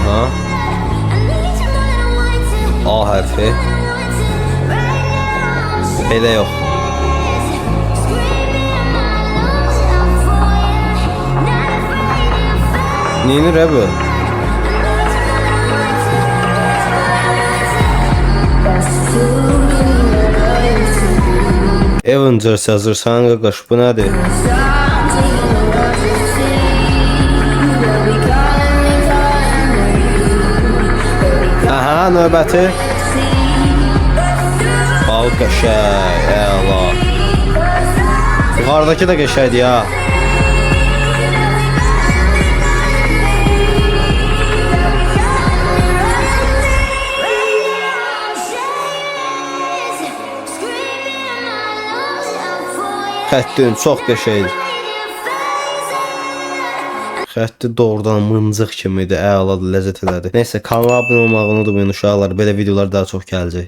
Aha. A hərfi. Belə yox. Neyini bu? Avengers yazırsan qaqaş, bu nədir? Aha, növbəti. Al qəşəng, əla. Yuxarıdakı da qəşəngdir ya. Xəttin çox qəşəngdir. Xətti doğrudan mıncıq kimidir, əladır, ləzzət elədi. Neysə, kanala abunə olmağı unutmayın uşaqlar. Belə videolar daha çox gələcək.